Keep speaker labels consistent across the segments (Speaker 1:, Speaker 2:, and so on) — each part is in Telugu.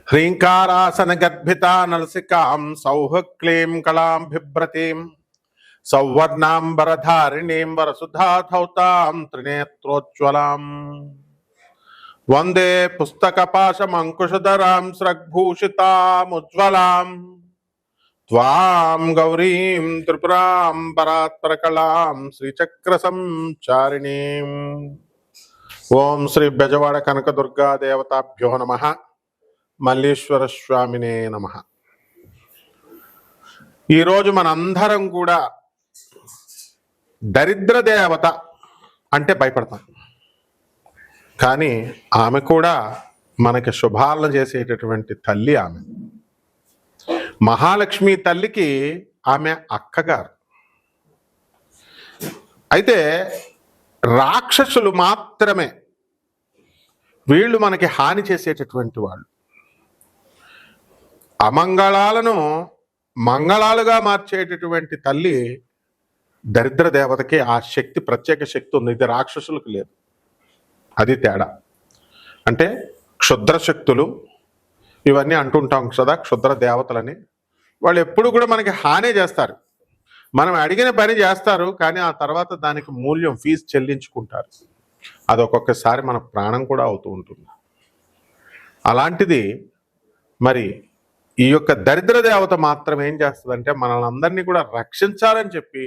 Speaker 1: హ్రీంకారాసనగర్భితా నలసికాం సౌహక్లీం కళాం బిభ్రతీం సౌవర్ణాంబరధారిణీం వరసుధాధౌతాం త్రినేత్రోజ్వలాం వందే పుస్తకపాశమంకుశధరాం స్రగ్భూషితాముజ్వలాం త్వాం గౌరీం త్రిపురాం పరాత్పరకళాం శ్రీచక్రసంచారిణీం. ఓం శ్రీ బెజవాడ కనకదుర్గా దేవతాభ్యో నమః. మల్లీశ్వర స్వామినే నమః. ఈరోజు మనందరం కూడా దరిద్ర దేవత అంటే భయపడతాం, కానీ ఆమె కూడా మనకి శుభాలను చేసేటటువంటి తల్లి. ఆమె మహాలక్ష్మి తల్లికి ఆమె అక్కగారు. అయితే రాక్షసులు మాత్రమే వీళ్ళు మనకి హాని చేసేటటువంటి వాళ్ళు. అమంగళాలను మంగళాలుగా మార్చేటటువంటి తల్లి దరిద్ర దేవతకి ఆ శక్తి, ప్రత్యేక శక్తి ఉంది. ఇది రాక్షసులకు లేదు. అది తేడా. అంటే క్షుద్ర శక్తులు ఇవన్నీ అంటుంటాం కదా, క్షుద్ర దేవతలని. వాళ్ళు ఎప్పుడు కూడా మనకి హాని చేస్తారు. మనం అడిగిన పని చేస్తారు, కానీ ఆ తర్వాత దానికి మూల్యం, ఫీజు చెల్లించుకుంటారు. అది ఒక్కొక్కసారి మన ప్రాణం కూడా అవుతూ ఉంటుంది. అలాంటిది మరి ఈ యొక్క దరిద్ర దేవత మాత్రం ఏం చేస్తుందంటే మనల్ని అందరినీ కూడా రక్షించాలని చెప్పి,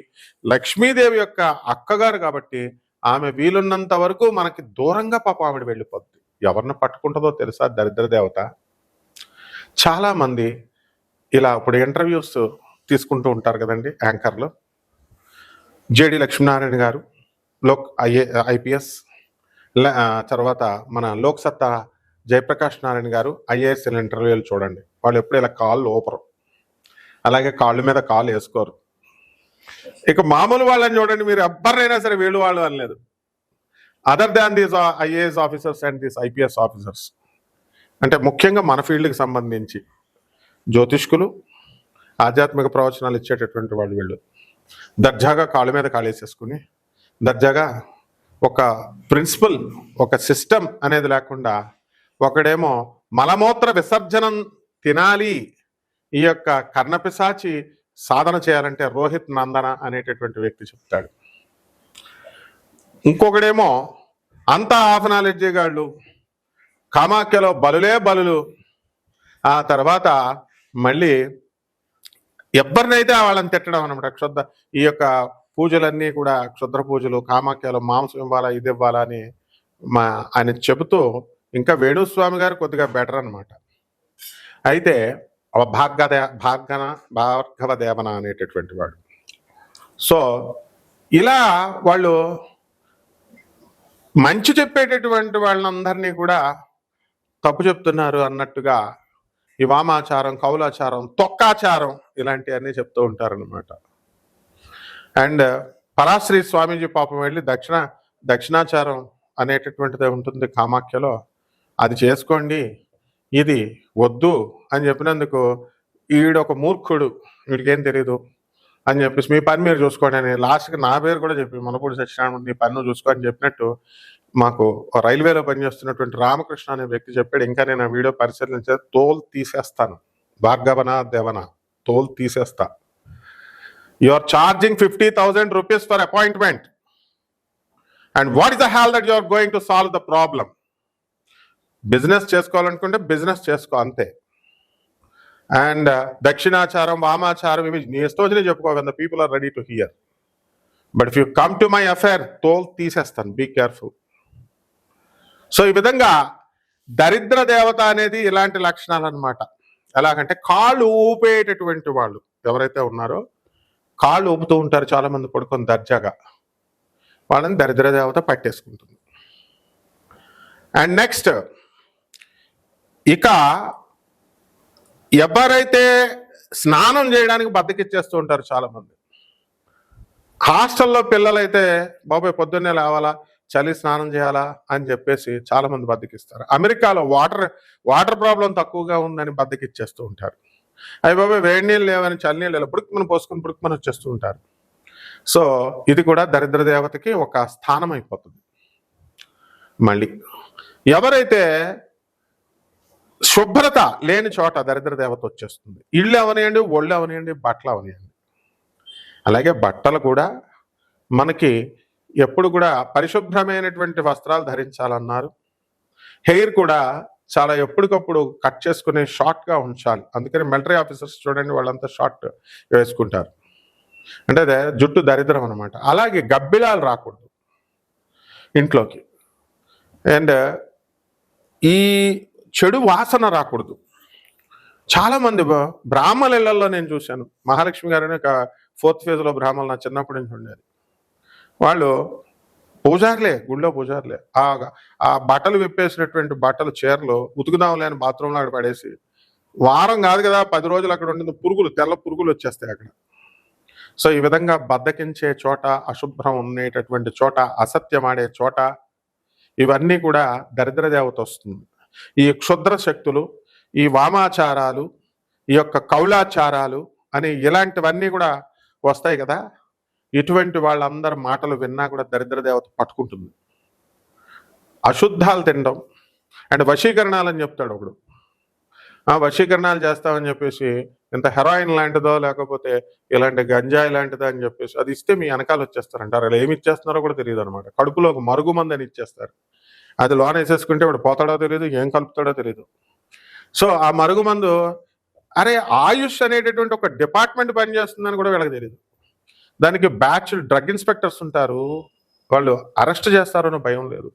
Speaker 1: లక్ష్మీదేవి యొక్క అక్కగారు కాబట్టి ఆమె వీలున్నంత వరకు మనకి దూరంగా పాప ఆవిడ వెళ్ళిపోద్ది. ఎవరిని పట్టుకుంటుందో తెలుసా దరిద్ర దేవత? చాలామంది ఇలా ఇప్పుడు ఇంటర్వ్యూస్ తీసుకుంటూ ఉంటారు కదండి యాంకర్లు. జేడి లక్ష్మీనారాయణ గారు ఐపీఎస్, తర్వాత మన లోక్సత్తా జయప్రకాష్ నారాయణ గారు ఐఏఎస్ ఇంటర్వ్యూలు చూడండి. వాళ్ళు ఎప్పుడు ఇలా కాళ్ళు ఊపరు, అలాగే కాళ్ళ మీద కాళ్ళు వేసుకోరు. ఇక మామూలు వాళ్ళని చూడండి, మీరు ఎవరినైనా సరే వీళ్ళు వాళ్ళు అనలేదు. Other than these IAS officers and these IPS officers, అంటే ముఖ్యంగా మన ఫీల్డ్కి సంబంధించి జ్యోతిష్కులు, ఆధ్యాత్మిక ప్రవచనాలు ఇచ్చేటటువంటి వాళ్ళు వీళ్ళు దర్జాగా కాళ్ళ మీద కాళేసేసుకుని, దర్జాగా ఒక ప్రిన్సిపల్, ఒక సిస్టమ్ అనేది లేకుండా, ఒకడేమో మలమూత్ర విసర్జనం తినాలి, ఈ యొక్క కర్ణపిశాచి సాధన చేయాలంటే రోహిత్ నందన అనేటటువంటి వ్యక్తి చెప్తాడు. ఇంకొకడేమో అంతా హాఫ్ నాలెడ్జీ గాళ్ళు, కామాఖ్యలో బలులే బలులు. ఆ తర్వాత మళ్ళీ ఎవరినైతే వాళ్ళని తిట్టడం అనమాట. ఈ యొక్క పూజలన్నీ కూడా క్షుద్ర పూజలు, కామాఖ్యలో మాంసం ఇవ్వాలా, ఇది ఇవ్వాలా అని ఆయన చెబుతూ, ఇంకా వేణుస్వామి గారు కొద్దిగా బెటర్ అనమాట. అయితే భార్గవ దేవన అనేటటువంటి వాడు. సో ఇలా వాళ్ళు మంచి చెప్పేటటువంటి వాళ్ళందరినీ కూడా తప్పు చెప్తున్నారు అన్నట్టుగా ఈ వామాచారం, కౌలాచారం, తొక్కాచారం ఇలాంటివన్నీ చెప్తూ ఉంటారనమాట. అండ్ పరాశ్రీ స్వామీజీ పాపం వెళ్ళి దక్షిణాచారం అనేటటువంటిది ఉంటుంది కామాఖ్యలో, అది చేసుకోండి, ఇది వద్దు అని చెప్పినందుకు ఈడొక మూర్ఖుడు, వీడికేం తెలీదు అని చెప్పేసి మీ పని మీరు చూసుకోండి అని లాస్ట్కి నా పేరు కూడా చెప్పి, మనపూడి సత్యనారాయణ నీ పని నువ్వు చూసుకో అని చెప్పినట్టు మాకు రైల్వేలో పనిచేస్తున్నటువంటి రామకృష్ణ అనే వ్యక్తి చెప్పాడు. ఇంకా నేను ఆ వీడియో పరిశీలించే తోలు తీసేస్తాను, భార్గవన దేవన తోలు తీసేస్తా. You are charging 50,000 rupees for appointment, and what is the hell that you are going to solve the problem? Business చేసుకోవాలనుకుంటే బిజినెస్ చేసుకో, అంతే. అండ్ దక్షిణాచారం, వామాచారం ఇవి నీ ఇష్టం చెప్పుకో, the people are ready to hear. But if you come to my affair, తోల్ తీసేస్తాను, బీ కేర్ఫుల్. సో ఈ విధంగా దరిద్ర దేవత అనేది ఇలాంటి లక్షణాలు అనమాట. ఎలాగంటే కాళ్ళు ఊపేటటువంటి వాళ్ళు ఎవరైతే ఉన్నారో, కాళ్ళు ఊపుతూ ఉంటారు చాలా మంది పడుకొని దర్జాగా, వాళ్ళని దరిద్ర దేవత పట్టేసుకుంటుంది. అండ్ నెక్స్ట్, ఇక ఎవరైతే స్నానం చేయడానికి బద్దకిచ్చేస్తూ ఉంటారు చాలా మంది. హాస్టల్లో పిల్లలైతే బాబాయ్ పొద్దున్నే లేవాలా, చలి స్నానం చేయాలా అని చెప్పేసి చాలా మంది బద్దకిస్తారు. అమెరికాలో వాటర్ ప్రాబ్లం తక్కువగా ఉందని బద్దకిచ్చేస్తూ ఉంటారు. అవి బాబాయ్ వేడి నీళ్ళు లేవని చలి నీళ్ళు పుడుకుమని పోసుకుని పుడుకుమని వచ్చేస్తూ ఉంటారు. సో ఇది కూడా దరిద్ర దేవతకి ఒక స్థానం అయిపోతుంది. మళ్ళీ ఎవరైతే శుభ్రత లేని చోట దరిద్ర దేవత వచ్చేస్తుంది. ఇళ్ళు అవనియండి, ఒళ్ళు అవనియండి, బట్టలు అవనియండి. అలాగే బట్టలు కూడా మనకి ఎప్పుడు కూడా పరిశుభ్రమైనటువంటి వస్త్రాలు ధరించాలన్నారు. హెయిర్ కూడా చాలా ఎప్పటికప్పుడు కట్ చేసుకుని షార్ట్గా ఉంచాలి. అందుకని మిలిటరీ ఆఫీసర్స్ చూడండి, వాళ్ళంతా షార్ట్ వేసుకుంటారు. అంటే అదే జుట్టు దరిద్రం అనమాట. అలాగే గబ్బిలాలు రాకూడదు ఇంట్లోకి. అండ్ ఈ చెడు వాసన రాకూడదు. చాలామంది బ్రాహ్మణ ఇళ్లలో నేను చూశాను. మహాలక్ష్మి గారిని ఒక 4th ఫేజ్లో బ్రాహ్మణులు నా చిన్నప్పటి నుంచి ఉండేది. వాళ్ళు పూజారులే, గుళ్ళో పూజారులే. ఆ బట్టలు విప్పేసినటువంటి బట్టలు, చీరలు ఉతుకుదాం లేని బాత్రూంలో అక్కడ పడేసి, వారం కాదు కదా 10 రోజులు అక్కడ ఉండిన పురుగులు, తెల్ల పురుగులు వచ్చేస్తాయి అక్కడ. సో ఈ విధంగా బద్దకించే చోట, అశుభ్రం ఉండేటటువంటి చోట, అసత్యం ఆడే చోట, ఇవన్నీ కూడా దరిద్ర దేవత వస్తుంది. ఈ క్షుద్ర శక్తులు, ఈ వామాచారాలు, ఈ యొక్క కౌలాచారాలు అని ఇలాంటివన్నీ కూడా వస్తాయి కదా. ఇటువంటి వాళ్ళందరి మాటలు విన్నా కూడా దరిద్ర దేవత పట్టుకుంటుంది. అశుద్ధాలు తినడం అండ్ వశీకరణాలు అని చెప్తాడు ఒకడు. వశీకరణాలు చేస్తామని చెప్పేసి ఇంత హెరాయిన్ లాంటిదో లేకపోతే ఇలాంటి గంజాయి లాంటిదో అని చెప్పేసి అది ఇస్తే మీ వెనకాల వచ్చేస్తారంటారు. అలా ఏమి ఇచ్చేస్తున్నారో కూడా తెలియదు అనమాట. కడుపులో ఒక మరుగుమంది అని ఇచ్చేస్తారు. అది లోన వేసేసుకుంటే వాడు పోతాడో తెలియదు, ఏం కలుపుతాడో తెలియదు. సో ఆ మరుగుమందు, అరే ఆయుష్ అనేటటువంటి ఒక డిపార్ట్మెంట్ పనిచేస్తుందని కూడా వీళ్ళకి తెలియదు. దానికి బ్యాచ్ డ్రగ్ ఇన్స్పెక్టర్స్ ఉంటారు, వాళ్ళు అరెస్ట్ చేస్తారని భయం లేదు.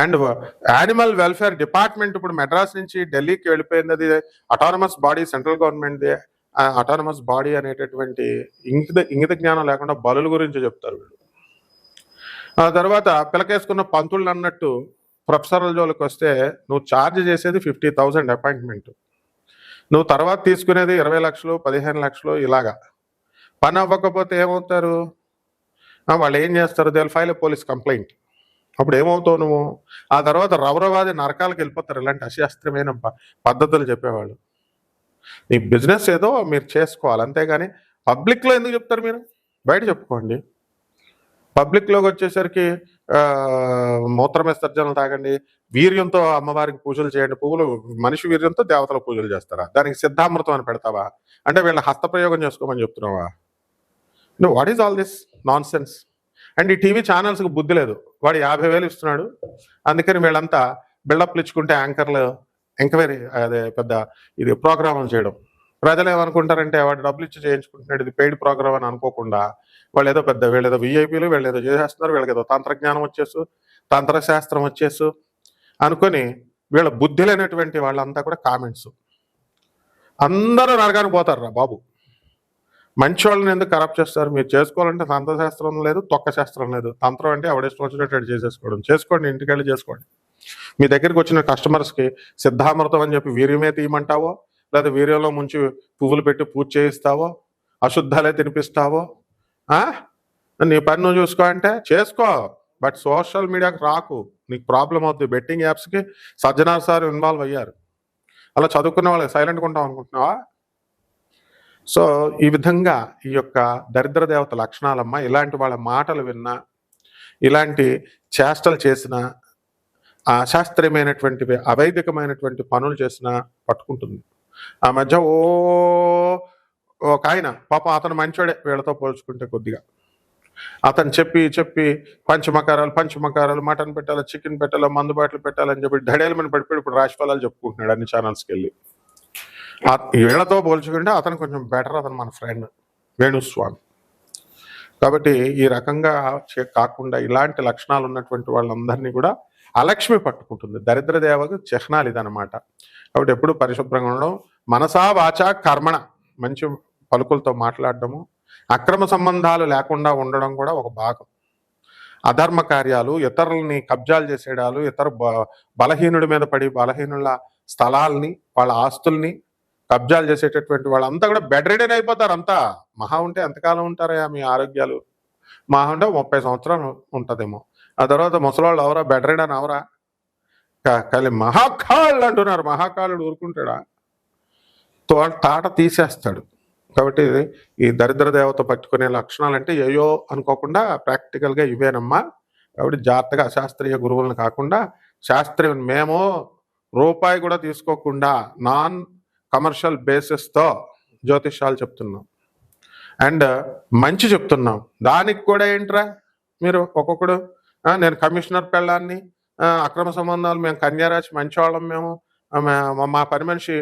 Speaker 1: అండ్ యానిమల్ వెల్ఫేర్ డిపార్ట్మెంట్ ఇప్పుడు మెడ్రాస్ నుంచి ఢిల్లీకి వెళ్ళిపోయింది. అది అటానమస్ బాడీ, సెంట్రల్ గవర్నమెంట్ది. అటానమస్ బాడీ అనేటటువంటి ఇంగిత జ్ఞానం లేకుండా బలుల గురించి చెప్తారు వీళ్ళు. ఆ తర్వాత పిలకేసుకున్న పంతుళ్ళు అన్నట్టు ప్రొఫెసర్ల జోలికి వస్తే నువ్వు ఛార్జ్ చేసేది 50,000 అపాయింట్మెంట్, నువ్వు తర్వాత తీసుకునేది 20 లక్షలు 15 లక్షలు. ఇలాగా పని అవ్వకపోతే ఏమవుతారు వాళ్ళు? ఏం చేస్తారు? They will file a police complaint. అప్పుడు ఏమవుతావు నువ్వు? ఆ తర్వాత రౌరవాది నరకాలకు వెళ్ళిపోతారు ఇలాంటి అశాస్త్రమైన పద్ధతులు చెప్పేవాళ్ళు. నీ బిజినెస్ ఏదో మీరు చేసుకోవాలి, అంతేగాని పబ్లిక్లో ఎందుకు చెప్తారు? మీరు బయట చెప్పుకోండి. పబ్లిక్లోకి వచ్చేసరికి మూత్ర విసర్జనలు తాగండి, వీర్యంతో అమ్మవారికి పూజలు చేయండి. పువ్వులు మనిషి వీర్యంతో దేవతల పూజలు చేస్తారా? దానికి సిద్ధామృతం అని పెడతావా? అంటే వీళ్ళ హస్తప్రయోగం చేసుకోమని చెప్తున్నావా? What is all this non sense? And ఈ టీవీ ఛానల్స్కి బుద్ధి లేదు. వాడు 50,000 ఇస్తున్నాడు, అందుకని వీళ్ళంతా బిల్డప్లు ఇచ్చుకుంటే యాంకర్లు ఎంక్వైరీ, అదే పెద్ద ఇది ప్రోగ్రామ్ చేయడం. ప్రజలు ఏమనుకుంటారంటే వాడు డబ్బులు ఇచ్చి చేయించుకుంటున్నాడు, ఇది పెయిడ్ ప్రోగ్రామ్ అని అనుకోకుండా వాళ్ళు ఏదో పెద్ద, వీళ్ళేదో విఐపీలు, వీళ్ళు ఏదో చేసేస్తున్నారు, వీళ్ళకి ఏదో తంత్రజ్ఞానం వచ్చేసు, తంత్రశాస్త్రం వచ్చేసు అనుకొని వీళ్ళ బుద్ధి లేనటువంటి వాళ్ళంతా కూడా కామెంట్స్. అందరూ నరకానికి పోతారు రా బాబు. మంచి వాళ్ళని ఎందుకు కరప్ట్ చేస్తారు? మీరు చేసుకోవాలంటే తంత్రశాస్త్రం లేదు, తొక్క శాస్త్రం లేదు. తంత్రం అంటే ఎవడేష్టం వచ్చినట్టు చేసేసుకోవడం. చేసుకోండి, ఇంటికి వెళ్ళి చేసుకోండి. మీ దగ్గరికి వచ్చిన కస్టమర్స్కి సిద్ధామృతం అని చెప్పి వీర్యమే తీయమంటావో, లేదా వీర్యంలో ముంచి పువ్వులు పెట్టి పూజ చేయిస్తావో, అశుద్ధాలే తినిపిస్తావో, నీ పని నువ్వు చూసుకో అంటే చేసుకో. బట్ సోషల్ మీడియాకి రాకు, నీకు ప్రాబ్లం అవుతుంది. బెట్టింగ్ యాప్స్కి సజ్జనార్ సార్ ఇన్వాల్వ్ అయ్యారు. అలా చదువుకున్న వాళ్ళకి సైలెంట్గా ఉంటాం అనుకుంటున్నావా? సో ఈ విధంగా ఈ యొక్క దరిద్ర దేవత లక్షణాలమ్మ. ఇలాంటి వాళ్ళ మాటలు విన్నా, ఇలాంటి చేష్టలు చేసిన, అశాస్త్రీయమైనటువంటివి అవైదికమైనటువంటి పనులు చేసినా పట్టుకుంటుంది. ఆ మధ్య ఒక ఆయన పాపం, అతను మంచోడే వీళ్ళతో పోల్చుకుంటే కొద్దిగా. అతను చెప్పి పంచమకారాలు మటన్ పెట్టాలి, చికెన్ పెట్టాలి, మందు బాటలు పెట్టాలని చెప్పి ధడేలమని పడిపోయి ఇప్పుడు రాశిఫలాలు చెప్పుకుంటున్నాడు అన్ని ఛానల్స్కి వెళ్ళి. వీళ్ళతో పోల్చుకుంటే అతను కొంచెం బెటర్. అతను మన ఫ్రెండ్ వేణుస్వామి. కాబట్టి ఈ రకంగా కాకుండా ఇలాంటి లక్షణాలు ఉన్నటువంటి వాళ్ళందరినీ కూడా అలక్ష్మి పట్టుకుంటుంది. దరిద్ర దేవకు చిహ్నాలు ఇదనమాట. కాబట్టి ఎప్పుడు పరిశుభ్రంగా ఉండడం, మనసా వాచా కర్మణ, మంచి పలుకులతో మాట్లాడడము, అక్రమ సంబంధాలు లేకుండా ఉండడం కూడా ఒక భాగం. అధర్మ కార్యాలు, ఇతరులని కబ్జాలు చేసేడాలు, ఇతర బలహీనుడి మీద పడి బలహీనుల స్థలాల్ని, వాళ్ళ ఆస్తుల్ని కబ్జాలు చేసేటటువంటి వాళ్ళంతా కూడా బెడ్ రిడెన్ అయిపోతారు. అంతా మహా ఉంటే ఎంతకాలం ఉంటారా మీ ఆరోగ్యాలు? మహా ఉంటే 30 సంవత్సరాలు ఉంటుందేమో. ఆ తర్వాత ముసలాళ్ళు అవరా, బెడ్ రిడెన్ అవరా? కానీ మహాకాళ్ళు అంటున్నారు. మహాకాళుడు ఊరుకుంటాడా? తాట తీసేస్తాడు. కాబట్టి ఈ దరిద్ర దేవత పట్టుకునే లక్షణాలు అంటే ఏయో అనుకోకుండా ప్రాక్టికల్గా ఇవేనమ్మా. కాబట్టి జాగ్రత్తగా అశాస్త్రీయ గురువులను కాకుండా శాస్త్రీయ, మేము రూపాయి కూడా తీసుకోకుండా నాన్ కమర్షియల్ బేసిస్తో జ్యోతిష్యాలు చెప్తున్నాం. అండ్ మంచి చెప్తున్నాం. దానికి కూడా ఏంట్రా మీరు ఒక్కొక్కడు నేను కమిషనర్ పెళ్ళాన్ని, అక్రమ సంబంధాలు, మేము కన్యారాశి మంచివాళ్ళం, మేము మా పని మనిషి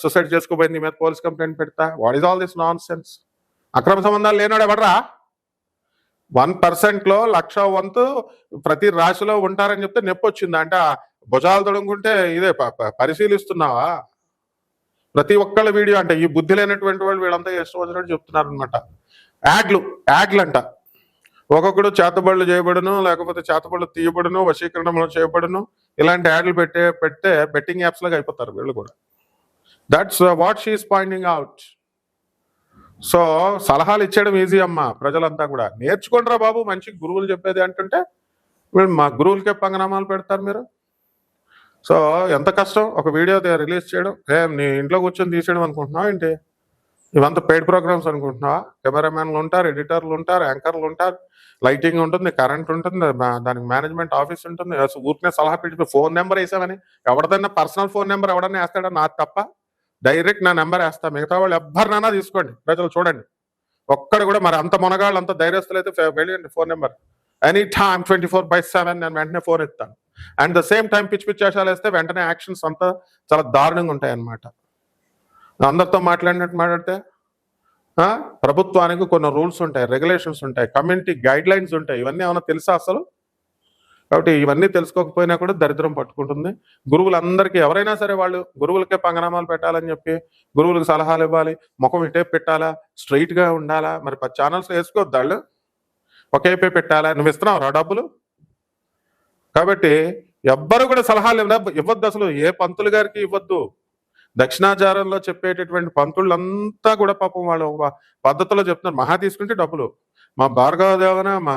Speaker 1: సూసైడ్ చేసుకోబోయింది, మీద పోలీస్ కంప్లైంట్ పెడతా. What is all this non sense? అక్రమ సంబంధాలు లేనాడు ఎవడరా? 1% 1,00,000 వంతు ప్రతి రాశిలో ఉంటారని చెప్తే నొప్పి వచ్చింది అంటే భుజాలు తొడుగుంటే ఇదే పరిశీలిస్తున్నావా? ప్రతి ఒక్కళ్ళ వీడియో అంటే ఈ బుద్ధి లేనటువంటి వాళ్ళు వీళ్ళంతా ఇష్టం వచ్చినట్టు చెప్తున్నారు అనమాట. యాడ్లు అంట. ఒక్కొక్కడు చేతబడులు చేయబడును, లేకపోతే చేతబడులు తీయబడును, వశీకరణలో చేయబడును, ఇలాంటి యాడ్లు పెడితే బెట్టింగ్ యాప్స్ లాగా అయిపోతారు వీళ్ళు కూడా. That's what she is pointing out. So సలహాలు ఇచ్చేయడం ఈజీ అమ్మా. ప్రజలంతా కూడా నేర్చుకుంటారా బాబు, మంచి గురువులు చెప్పేది అంటుంటే మీరు మా గురువులకే పంగనామాలు పెడతారు మీరు. సో ఎంత కష్టం ఒక వీడియో రిలీజ్ చేయడం. నీ ఇంట్లో కూర్చొని తీసేయడం అనుకుంటున్నావా ఏంటి? ఇవంతా పెయిడ్ ప్రోగ్రామ్స్ అనుకుంటున్నావా? కెమెరామెన్లు ఉంటారు, ఎడిటర్లు ఉంటారు, యాంకర్లు ఉంటారు, లైటింగ్ ఉంటుంది, కరెంట్ ఉంటుంది, దానికి మేనేజ్మెంట్ ఆఫీస్ ఉంటుంది. ఊరికే సలహా పెట్టి ఫోన్ నెంబర్ వేసామని ఎవరిదైనా పర్సనల్ ఫోన్ నెంబర్ ఎవడన్నా వేస్తాడా? నాకు తప్ప డైరెక్ట్ నా నెంబర్ వేస్తా. మిగతా వాళ్ళు ఎవరినైనా తీసుకోండి, ప్రజలు చూడండి. ఒక్కడ కూడా మరి అంత మునగాళ్ళు, అంత ధైర్యస్తులు అయితే వెళ్ళండి ఫోన్ నెంబర్. ఎనీ టైమ్ 24/7 నేను వెంటనే ఫోన్ ఎత్తాను. అండ్ ద సేమ్ టైం పిచ్చి వేషాలు వేస్తే వెంటనే యాక్షన్స్ అంతా చాలా దారుణంగా ఉంటాయి అన్నమాట. అందరితో మాట్లాడినట్టు మాట్లాడితే ప్రభుత్వానికి కొన్ని రూల్స్ ఉంటాయి, రెగ్యులేషన్స్ ఉంటాయి, కమ్యూనిటీ గైడ్ లైన్స్ ఉంటాయి. ఇవన్నీ ఏమైనా తెలుసా అసలు? కాబట్టి ఇవన్నీ తెలుసుకోకపోయినా కూడా దరిద్రం పట్టుకుంటుంది. గురువులందరికీ ఎవరైనా సరే వాళ్ళు గురువులకే పంగనామాలు పెట్టాలని చెప్పి గురువులకు సలహాలు ఇవ్వాలి. ముఖం ఇటే పెట్టాలా, స్ట్రైట్గా ఉండాలా? మరి 10 ఛానల్స్ వేసుకోవద్దు వాళ్ళు, ఒకేపే పెట్టాలా? నువ్వు ఇస్తున్నావు డబ్బులు? కాబట్టి ఎవ్వరు కూడా సలహాలు ఇవ్వద్దు అసలు. ఏ పంతులు గారికి ఇవ్వద్దు. దక్షిణాచారంలో చెప్పేటటువంటి పంతుళ్ళంతా కూడా పాపం వాళ్ళు పద్ధతిలో చెప్తున్నారు. మహా తీసుకుంటే డబ్బులు. మా భార్గవ దేవన, మా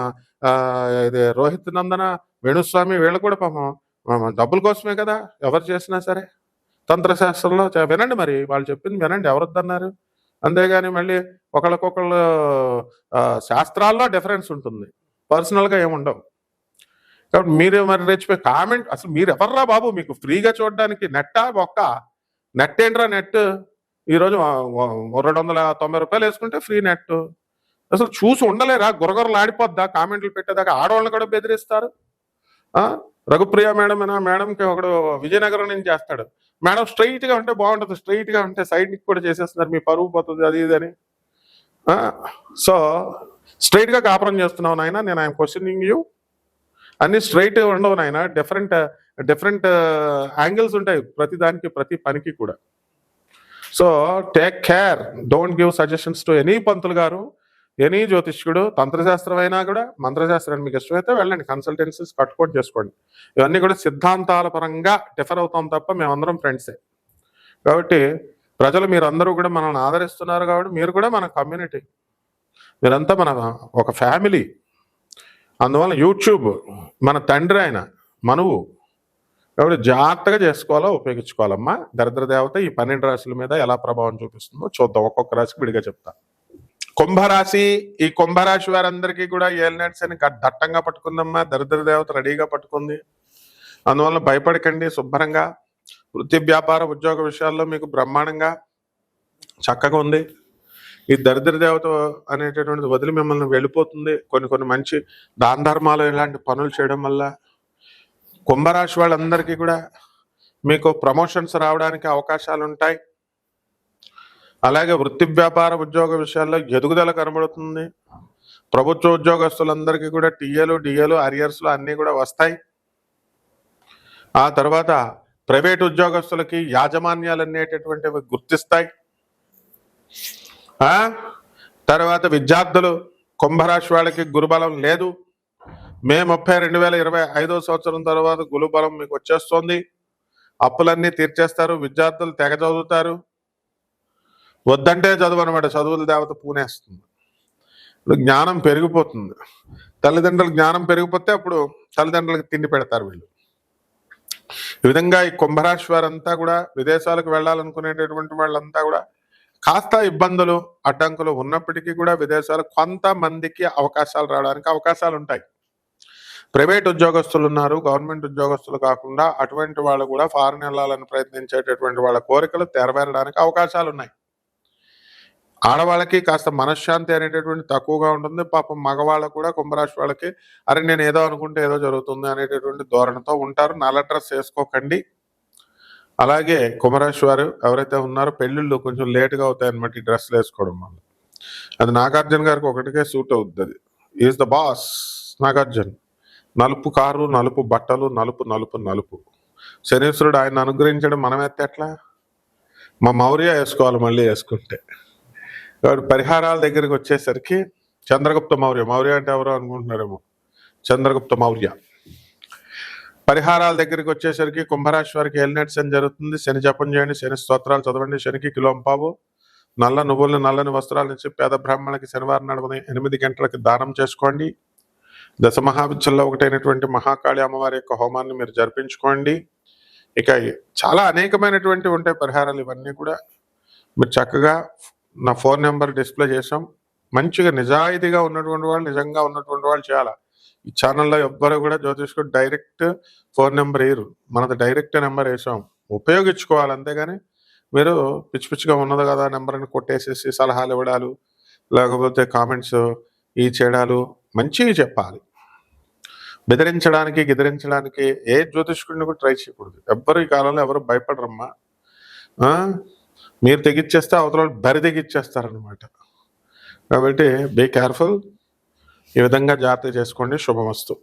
Speaker 1: ఇది రోహిత్ నందన, వేణుస్వామి వీళ్ళు కూడా పాపం డబ్బుల కోసమే కదా ఎవరు చేసినా సరే. తంత్రశాస్త్రంలో వినండి, మరి వాళ్ళు చెప్పింది వినండి, ఎవరొద్దన్నారు? అంతేగాని మళ్ళీ ఒకళ్ళకొకళ్ళు శాస్త్రాల్లో డిఫరెన్స్ ఉంటుంది, పర్సనల్గా ఏముండవు. కాబట్టి మీరు మరి రెచ్చిపోయి కామెంట్, అసలు మీరు ఎవర్రా బాబు? మీకు ఫ్రీగా చూడడానికి నెట్టా నెట్ ఏంట్రా? నెట్ ఈరోజు 290 రూపాయలు వేసుకుంటే ఫ్రీ నెట్. అసలు చూసి ఉండలేరా? గురగొరలు ఆడిపోద్దా? కామెంట్లు పెట్టేదాకా ఆడవాళ్ళని కూడా బెదిరిస్తారు. రఘుప్రియ మేడంకి ఒకడు విజయనగరం నుంచి చేస్తాడు. మేడం స్ట్రైట్గా ఉంటే బాగుంటుంది, స్ట్రైట్గా ఉంటే సైడ్కి కూడా చేసేస్తున్నారు, మీ పరువు పోతుంది అది ఇది అని. సో స్ట్రైట్గా కాపురం చేస్తున్నావు నాయన, నేను ఐఎమ్ క్వశ్చనింగ్ యూ. అన్ని స్ట్రైట్ ఉండవు నాయన, డిఫరెంట్ యాంగిల్స్ ఉంటాయి ప్రతి దానికి, ప్రతి పనికి కూడా. So take care, don't give suggestions to any పంతులు గారు, ఎనీ జ్యోతిష్కుడు. తంత్రశాస్త్రం అయినా కూడా, మంత్రశాస్త్రాన్ని మీకు ఇష్టమైతే వెళ్ళండి, కన్సల్టెన్సీస్ కట్టుకోండి, చేసుకోండి. ఇవన్నీ కూడా సిద్ధాంతాల పరంగా డిఫర్ అవుతాం తప్ప మేమందరం ఫ్రెండ్సే. కాబట్టి ప్రజలు మీరందరూ కూడా మనల్ని ఆదరిస్తున్నారు కాబట్టి మీరు కూడా మన కమ్యూనిటీ, మీరంతా మన ఒక ఫ్యామిలీ. అందువల్ల యూట్యూబ్ మన తండ్రి ఆయన మనువు. కాబట్టి జాగ్రత్తగా చేసుకోవాలో ఉపయోగించుకోవాలమ్మా. దరిద్ర దేవత ఈ 12 రాశుల మీద ఎలా ప్రభావం చూపిస్తుందో చూద్దాం. ఒక్కొక్క రాశికి విడిగా చెప్తా. కుంభరాశి, ఈ కుంభరాశి వారందరికీ కూడా ఏలినాట్స్ అని దట్టంగా పట్టుకుందమ్మా. దరిద్ర దేవత రెడీగా పట్టుకుంది. అందువల్ల భయపడకండి, శుభ్రంగా వృత్తి వ్యాపార ఉద్యోగ విషయాల్లో మీకు బ్రహ్మాండంగా చక్కగా ఉంది. ఈ దరిద్ర దేవత అనేటటువంటిది వదిలి మిమ్మల్ని వెళ్ళిపోతుంది. కొన్ని మంచి దాన ధర్మాలు ఇలాంటి పనులు చేయడం వల్ల కుంభరాశి వాళ్ళందరికీ కూడా మీకు ప్రమోషన్స్ రావడానికి అవకాశాలు ఉంటాయి. అలాగే వృత్తి వ్యాపార ఉద్యోగ విషయాల్లో ఎదుగుదల కనబడుతుంది. ప్రభుత్వ ఉద్యోగస్తులందరికీ కూడా టీఏలు, డిఏలు, అరియర్స్లు అన్నీ కూడా వస్తాయి. ఆ తర్వాత ప్రైవేట్ ఉద్యోగస్తులకి యాజమాన్యాలు అనేటటువంటివి గుర్తిస్తాయి. తర్వాత విద్యార్థులు, కుంభరాశి వాళ్ళకి గురుబలం లేదు. మే 30, 2025 సంవత్సరం తర్వాత గురుబలం మీకు వచ్చేస్తుంది. అప్పులన్నీ తీర్చేస్తారు. విద్యార్థులు తెగ చదువుతారు. వద్దంటే చదువు అనమాట, చదువుల దేవత పూనేస్తుంది. ఇప్పుడు జ్ఞానం పెరిగిపోతుంది. తల్లిదండ్రుల జ్ఞానం పెరిగిపోతే అప్పుడు తల్లిదండ్రులకు తిండి పెడతారు వీళ్ళు. ఈ విధంగా ఈ కుంభరాశి వారంతా కూడా విదేశాలకు వెళ్ళాలనుకునేటటువంటి వాళ్ళంతా కూడా కాస్త ఇబ్బందులు, అడ్డంకులు ఉన్నప్పటికీ కూడా విదేశాలు కొంతమందికి అవకాశాలు రావడానికి అవకాశాలు ఉంటాయి. ప్రైవేట్ ఉద్యోగస్తులు ఉన్నారు, గవర్నమెంట్ ఉద్యోగస్తులు కాకుండా అటువంటి వాళ్ళు కూడా ఫారెన్ వెళ్ళాలని ప్రయత్నించేటటువంటి వాళ్ళ కోరికలు నెరవేరడానికి అవకాశాలు ఉన్నాయి. ఆడవాళ్ళకి కాస్త మనశ్శాంతి అనేటటువంటి తక్కువగా ఉంటుంది. పాపం మగవాళ్ళకు కూడా కుంభరాశి వాళ్ళకి అరే నేను ఏదో అనుకుంటే ఏదో జరుగుతుంది అనేటటువంటి ధోరణితో ఉంటారు. నల్ల డ్రెస్ వేసుకోకండి. అలాగే కుంభరాశి వారు ఎవరైతే ఉన్నారో పెళ్ళిళ్ళు కొంచెం లేటుగా అవుతాయన్నమాట ఈ డ్రెస్సులు వేసుకోవడం వల్ల. అది నాగార్జున గారికి ఒకటికే సూట్ అవుతుంది. అది ఈజ్ ద బాస్ నాగార్జున. నలుపు కారు, నలుపు బట్టలు, నలుపు నలుపు నలుపు. శనీశ్వరుడు ఆయన అనుగ్రహించడం మనం ఎట్లా? మా మౌర్య వేసుకోవాలి మళ్ళీ వేసుకుంటే. కాబట్టి పరిహారాల దగ్గరికి వచ్చేసరికి చంద్రగుప్త మౌర్య, మౌర్య అంటే ఎవరో అనుకుంటున్నారేమో, చంద్రగుప్త మౌర్య. పరిహారాల దగ్గరికి వచ్చేసరికి కుంభరాశి వారికి ఏలినాటి శని జరుగుతుంది. శని జపం చేయండి, శని స్తోత్రాలు చదవండి, శనికి కిలోంపావు నల్ల నువ్వులు, నల్లని వస్త్రాలు ఇచ్చి పేద బ్రాహ్మణులకి శనివారం నాడు 8 గంటలకి దానం చేసుకోండి. దశ మహావిద్యల్లో ఒకటైనటువంటి మహాకాళి అమ్మవారి యొక్క హోమాన్ని మీరు జరిపించుకోండి. ఇక చాలా అనేకమైనటువంటి ఉంటాయి పరిహారాలు. ఇవన్నీ కూడా మీరు చక్కగా నా ఫోన్ నెంబర్ డిస్ప్లే చేసాం. మంచిగా నిజాయితీగా ఉన్నటువంటి వాళ్ళు, నిజంగా ఉన్నటువంటి వాళ్ళు చేయాలి. ఈ ఛానల్లో ఎవ్వరు కూడా జ్యోతిష్కుడు డైరెక్ట్ ఫోన్ నెంబర్ వేయరు, మనది డైరెక్ట్ నెంబర్ వేసాం. ఉపయోగించుకోవాలి అంతేగాని మీరు పిచ్చి పిచ్చిగా ఉన్నది కదా నెంబర్ని కొట్టేసేసి సలహాలు ఇవ్వడాలు, లేకపోతే కామెంట్స్ ఈ చేయడాలు మంచిగా చెప్పాలి. బెదిరించడానికి గిదిరించడానికి ఏ జ్యోతిష్కుడిని కూడా ట్రై చేయకూడదు. ఎవ్వరు ఈ కాలంలో ఎవరు భయపడరమ్మా. మీరు తెగిచ్చేస్తే అవతల బరి తెగిచ్చేస్తారనమాట. కాబట్టి బీ కేర్ఫుల్. ఈ విధంగా జాగ్రత్త చేసుకోండి. శుభమస్తు.